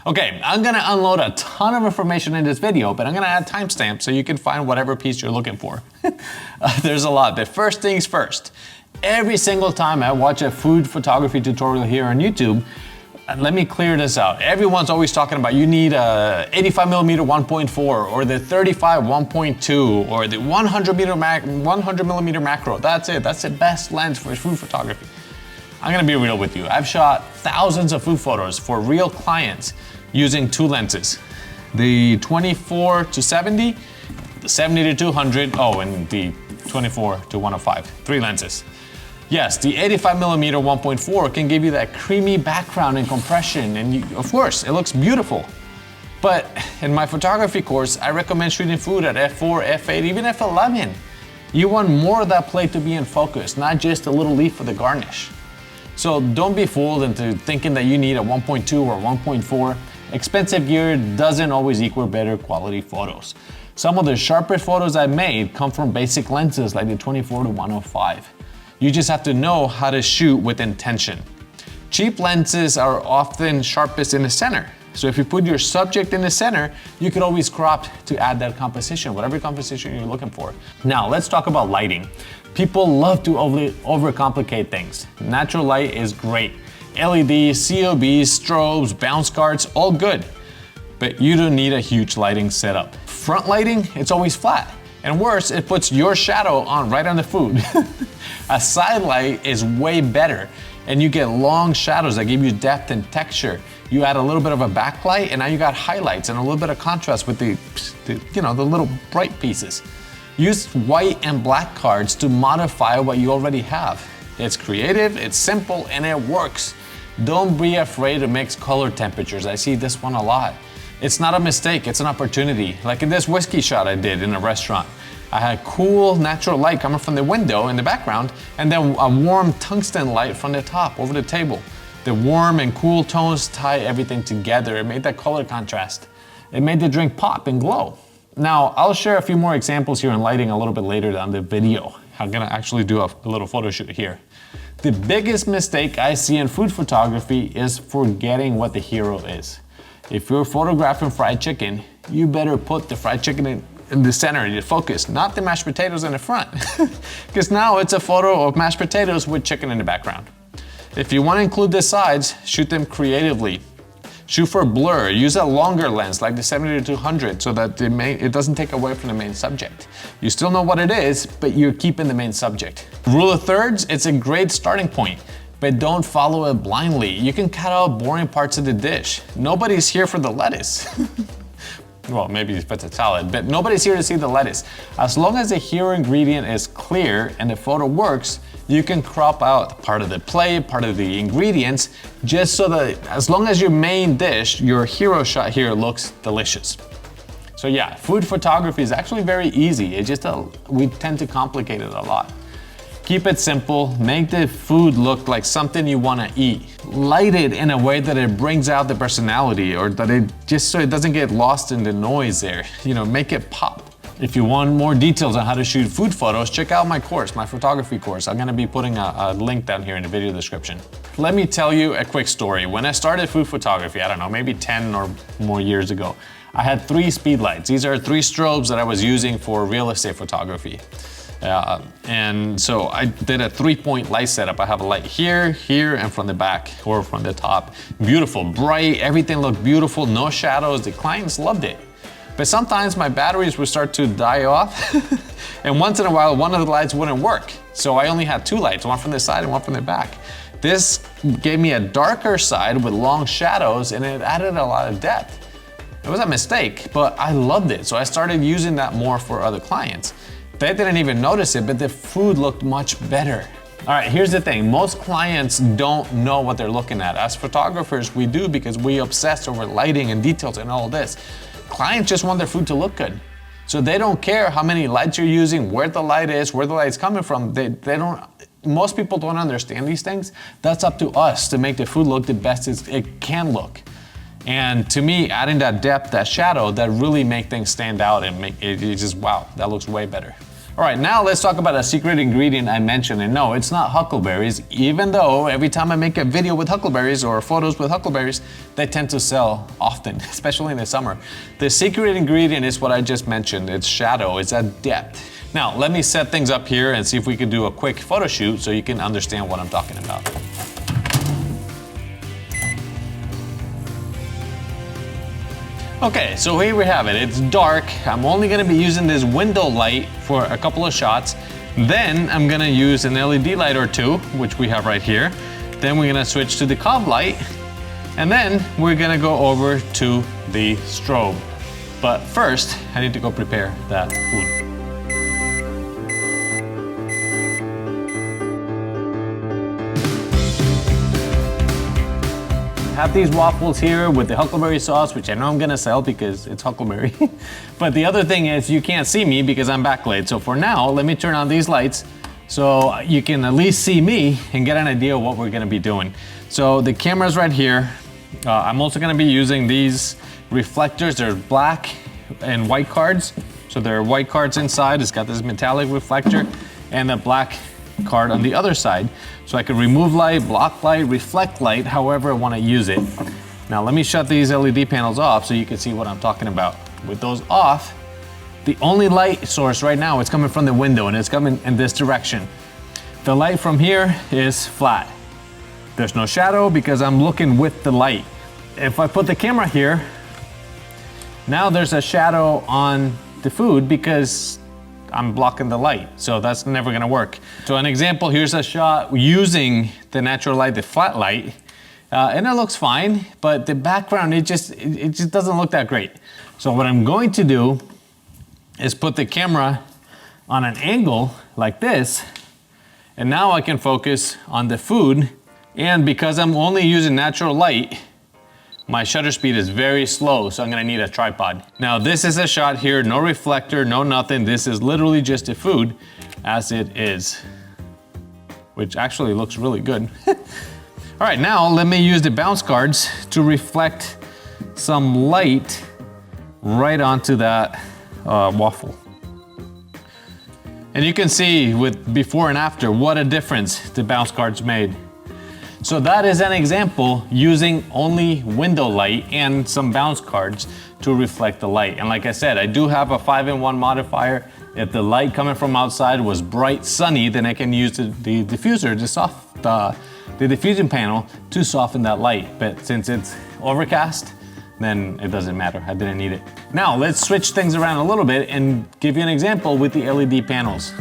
Okay, I'm gonna unload a ton of information in this video, but I'm gonna add timestamps so you can find whatever piece you're looking for. There's a lot, but first things first. Every single time I watch a food photography tutorial here on YouTube, let me clear this out. Everyone's always talking about you need a 85mm 1.4 or the 35 1.2 or the 100mm macro. That's it. That's the best lens for food photography. I'm gonna be real with you. I've shot thousands of food photos for real clients using two lenses. The 24 to 70, the 70 to 200, and the 24 to 105, three lenses. Yes, the 85mm 1.4 can give you that creamy background and compression, and of course, it looks beautiful. But in my photography course, I recommend shooting food at f4, f8, even f11. You want more of that plate to be in focus, not just a little leaf for the garnish. So don't be fooled into thinking that you need a 1.2 or 1.4. Expensive gear doesn't always equal better quality photos. Some of the sharpest photos I've made come from basic lenses like the 24 to 105. You just have to know how to shoot with intention. Cheap lenses are often sharpest in the center. So if you put your subject in the center, you can always crop to add that composition, whatever composition you're looking for. Now let's talk about lighting. People love to overcomplicate things. Natural light is great. LEDs, COBs, strobes, bounce cards, all good. But you don't need a huge lighting setup. Front lighting, it's always flat. And worse, it puts your shadow on right on the food. A side light is way better, and you get long shadows that give you depth and texture. You add a little bit of a backlight, and now you got highlights and a little bit of contrast with the little bright pieces. Use white and black cards to modify what you already have. It's creative, it's simple, and it works. Don't be afraid to mix color temperatures. I see this one a lot. It's not a mistake, it's an opportunity. Like in this whiskey shot I did in a restaurant. I had cool natural light coming from the window in the background, and then a warm tungsten light from the top over the table. The warm and cool tones tie everything together. It made that color contrast. It made the drink pop and glow. Now, I'll share a few more examples here in lighting a little bit later on the video. I'm gonna actually do a little photo shoot here. The biggest mistake I see in food photography is forgetting what the hero is. If you're photographing fried chicken, you better put the fried chicken in the center, in your focus, not the mashed potatoes in the front. Because now it's a photo of mashed potatoes with chicken in the background. If you want to include the sides, shoot them creatively. Shoot for blur, use a longer lens like the 70 to 200 so that it doesn't take away from the main subject. You still know what it is, but you're keeping the main subject. Rule of thirds, it's a great starting point, but don't follow it blindly. You can cut out boring parts of the dish. Nobody's here for the lettuce. Well, maybe if it's a salad, but nobody's here to see the lettuce. As long as the hero ingredient is clear and the photo works, you can crop out part of the plate, part of the ingredients, just so that as long as your main dish, your hero shot here looks delicious. So yeah, food photography is actually very easy. It's just we tend to complicate it a lot. Keep it simple, make the food look like something you want to eat. Light it in a way that it brings out the personality, or that it just so it doesn't get lost in the noise there. Make it pop. If you want more details on how to shoot food photos, check out my course, my photography course. I'm gonna be putting a link down here in the video description. Let me tell you a quick story. When I started food photography, I don't know, maybe 10 or more years ago, I had 3 speed lights. These are 3 strobes that I was using for real estate photography. And so I did a 3-point light setup. I have a light here, here, and from the back or from the top. Beautiful, bright, everything looked beautiful, no shadows. The clients loved it. But sometimes my batteries would start to die off, and once in a while, one of the lights wouldn't work. So I only had 2 lights, one from the side and one from the back. This gave me a darker side with long shadows, and it added a lot of depth. It was a mistake, but I loved it. So I started using that more for other clients. They didn't even notice it, but the food looked much better. All right, here's the thing. Most clients don't know what they're looking at. As photographers, we do because we obsess over lighting and details and all this. Clients just want their food to look good. So they don't care how many lights you're using, where the light is, where the light's coming from. Most people don't understand these things. That's up to us to make the food look the best it can look. And to me, adding that depth, that shadow, that really make things stand out and make it just, wow, that looks way better. All right, now let's talk about a secret ingredient I mentioned. And no, it's not huckleberries, even though every time I make a video with huckleberries or photos with huckleberries, they tend to sell often, especially in the summer. The secret ingredient is what I just mentioned. It's shadow, it's a depth. Now, let me set things up here and see if we can do a quick photo shoot so you can understand what I'm talking about. Okay, so here we have it. It's dark. I'm only gonna be using this window light for a couple of shots. Then I'm gonna use an LED light or two, which we have right here. Then we're gonna switch to the COB light. And then we're gonna go over to the strobe. But first, I need to go prepare that food. I have these waffles here with the huckleberry sauce, which I know I'm gonna sell because it's huckleberry. But the other thing is you can't see me because I'm backlit. So for now, let me turn on these lights so you can at least see me and get an idea of what we're gonna be doing. So the camera's right here. I'm also gonna be using these reflectors. They're black and white cards. So there are white cards inside. It's got this metallic reflector and a black card on the other side. So I can remove light, block light, reflect light, however I want to use it. Now let me shut these LED panels off so you can see what I'm talking about. With those off, the only light source right now is coming from the window and it's coming in this direction. The light from here is flat. There's no shadow because I'm looking with the light. If I put the camera here, now there's a shadow on the food because I'm blocking the light, so that's never gonna work. So an example, here's a shot using the natural light, the flat light, and it looks fine, but the background, it just doesn't look that great. So what I'm going to do is put the camera on an angle like this, and now I can focus on the food, and because I'm only using natural light, my shutter speed is very slow, so I'm gonna need a tripod. Now this is a shot here, no reflector, no nothing. This is literally just the food as it is, which actually looks really good. All right, now let me use the bounce cards to reflect some light right onto that waffle. And you can see with before and after what a difference the bounce cards made. So that is an example using only window light and some bounce cards to reflect the light. And like I said, I do have a 5-in-1 modifier. If the light coming from outside was bright sunny, then I can use the diffuser, the diffusion panel to soften that light. But since it's overcast, then it doesn't matter. I didn't need it. Now let's switch things around a little bit and give you an example with the LED panels.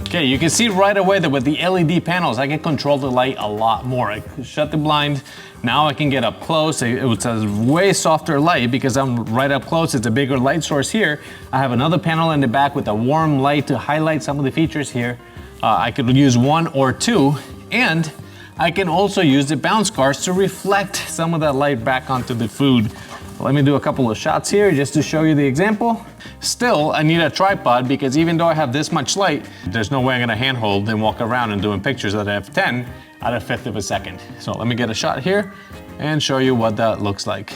Okay, you can see right away that with the LED panels, I can control the light a lot more. I can shut the blind. Now I can get up close. It's a way softer light because I'm right up close. It's a bigger light source here. I have another panel in the back with a warm light to highlight some of the features here. I could use one or two, and I can also use the bounce cards to reflect some of that light back onto the food. Let me do a couple of shots here just to show you the example. Still, I need a tripod because even though I have this much light, there's no way I'm gonna handhold and walk around and doing pictures at f10 at a fifth of a second. So let me get a shot here and show you what that looks like.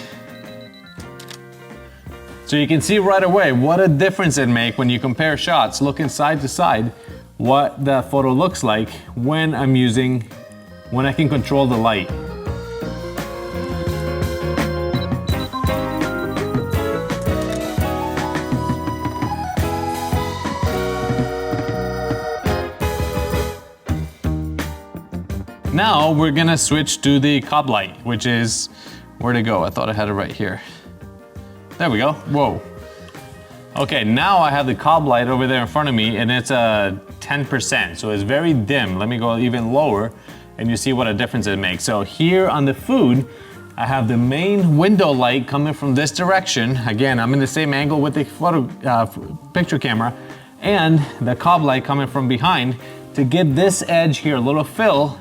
So you can see right away what a difference it makes when you compare shots, looking side to side, what that photo looks like when I can control the light. Now we're gonna switch to the COB Light, which is, where'd it go? I thought I had it right here. There we go, whoa. Okay, now I have the COB Light over there in front of me and it's a 10%, so it's very dim. Let me go even lower and you see what a difference it makes. So here on the food, I have the main window light coming from this direction. Again, I'm in the same angle with the picture camera, and the COB Light coming from behind to get this edge here, a little fill,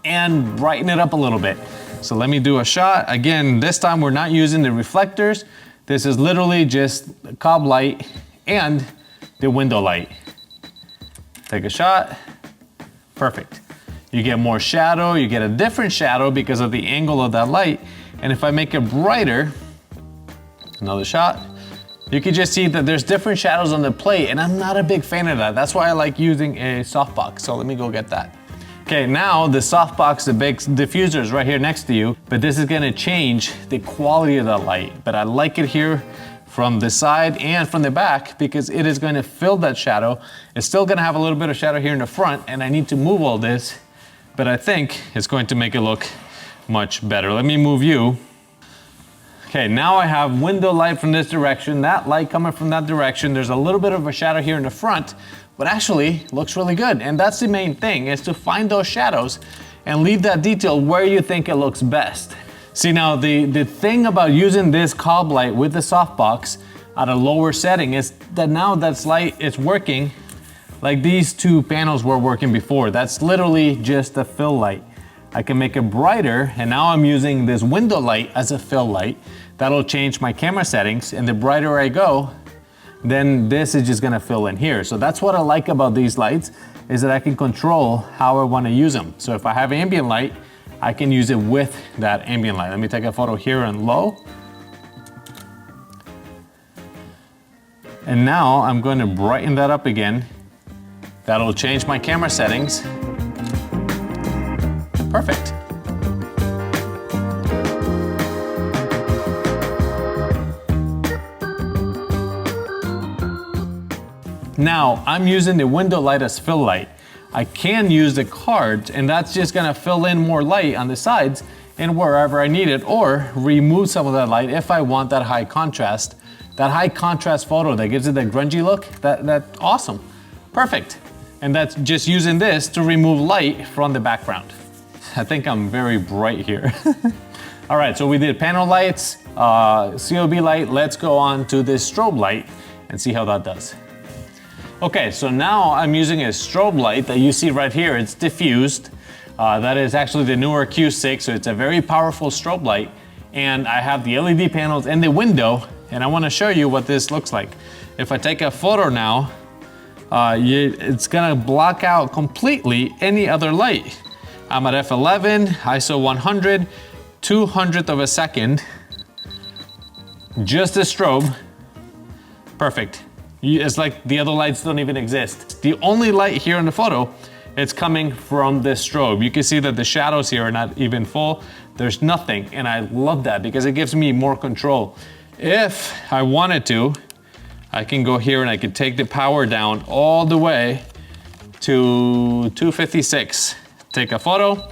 and brighten it up a little bit. So let me do a shot. Again, this time we're not using the reflectors. This is literally just the COB Light and the window light. Take a shot, perfect. You get more shadow, you get a different shadow because of the angle of that light, And if I make it brighter, another shot, you can just see that there's different shadows on the plate, and I'm not a big fan of that. That's why I like using a softbox. So let me go get that. Okay, now the softbox, the big diffuser is right here next to you, but this is gonna change the quality of the light. But I like it here from the side and from the back because it is gonna fill that shadow. It's still gonna have a little bit of shadow here in the front, and I need to move all this, but I think it's going to make it look much better. Let me move you. Okay, now I have window light from this direction, that light coming from that direction. There's a little bit of a shadow here in the front, but actually looks really good. And that's the main thing, is to find those shadows and leave that detail where you think it looks best. See, now the thing about using this COB light with the softbox at a lower setting is that now that's light is working like these two panels were working before. That's literally just a fill light. I can make it brighter, and now I'm using this window light as a fill light. That'll change my camera settings, and the brighter I go, then this is just gonna fill in here. So that's what I like about these lights, is that I can control how I wanna use them. So if I have ambient light, I can use it with that ambient light. Let me take a photo here in low. And now I'm going to brighten that up again. That'll change my camera settings. Perfect. Now, I'm using the window light as fill light. I can use the cards, and that's just gonna fill in more light on the sides and wherever I need it, or remove some of that light if I want that high contrast photo that gives it that grungy look. That's awesome. Perfect. And that's just using this to remove light from the background. I think I'm very bright here. All right, so we did panel lights, COB light. Let's go on to this strobe light and see how that does. Okay, so now I'm using a strobe light that you see right here. It's diffused. That is actually the newer Q6, so it's a very powerful strobe light. And I have the LED panels in the window, and I wanna show you what this looks like. If I take a photo now, it's gonna block out completely any other light. I'm at f11, ISO 100, 200th of a second. Just a strobe. Perfect. It's like the other lights don't even exist. The only light here in the photo, it's coming from this strobe. You can see that the shadows here are not even full. There's nothing, and I love that because it gives me more control. If I wanted to, I can go here and I can take the power down all the way to 256. Take a photo.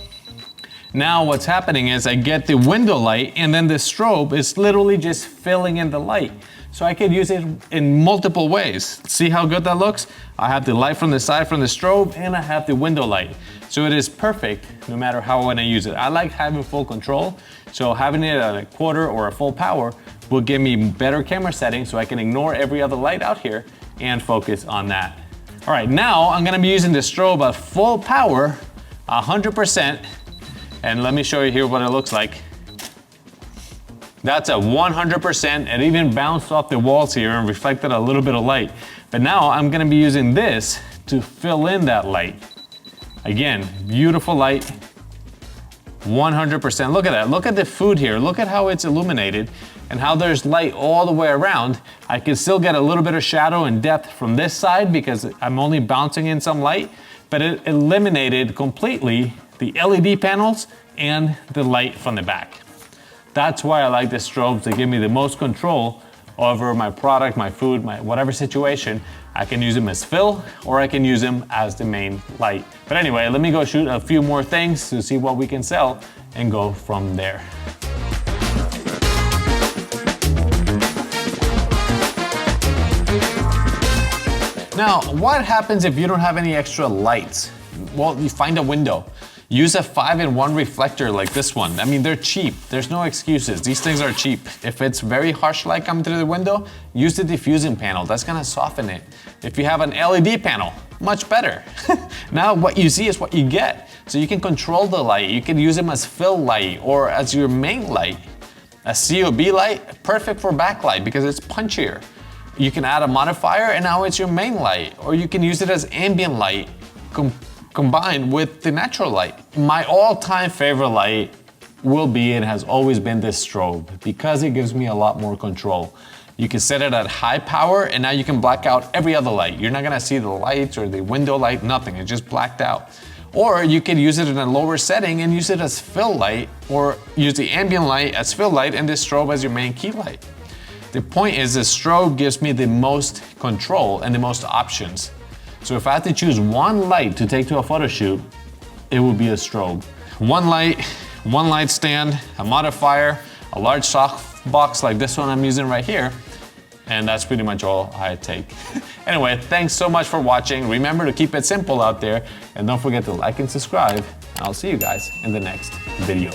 Now what's happening is I get the window light, and then the strobe is literally just filling in the light. So I can use it in multiple ways. See how good that looks? I have the light from the side from the strobe, and I have the window light. So it is perfect no matter how I want to use it. I like having full control, so having it at a quarter or a full power will give me better camera settings so I can ignore every other light out here and focus on that. All right, now I'm gonna be using the strobe at full power, 100%, and let me show you here what it looks like. That's a 100%. It even bounced off the walls here and reflected a little bit of light. But now I'm gonna be using this to fill in that light. Again, beautiful light, 100%. Look at that, look at the food here. Look at how it's illuminated and how there's light all the way around. I can still get a little bit of shadow and depth from this side because I'm only bouncing in some light, but it eliminated completely the LED panels and the light from the back. That's why I like the strobes. They give me the most control over my product, my food, my whatever situation. I can use them as fill, or I can use them as the main light. But anyway, let me go shoot a few more things to see what we can sell and go from there. Now, what happens if you don't have any extra lights? Well, you find a window. Use a 5-in-1 reflector like this one. I mean, they're cheap. There's no excuses. These things are cheap. If it's very harsh light coming through the window, use the diffusing panel. That's gonna soften it. If you have an LED panel, much better. Now what you see is what you get. So you can control the light. You can use them as fill light or as your main light. A COB light, perfect for backlight because it's punchier. You can add a modifier and now it's your main light. Or you can use it as ambient light combined with the natural light. My all-time favorite light will be and has always been this strobe because it gives me a lot more control. You can set it at high power and now you can black out every other light. You're not gonna see the lights or the window light, nothing, it's just blacked out. Or you could use it in a lower setting and use it as fill light, or use the ambient light as fill light and this strobe as your main key light. The point is the strobe gives me the most control and the most options. So if I had to choose one light to take to a photo shoot, it would be a strobe. One light stand, a modifier, a large softbox like this one I'm using right here, and that's pretty much all I take. Anyway, thanks so much for watching. Remember to keep it simple out there, and don't forget to like and subscribe. I'll see you guys in the next video.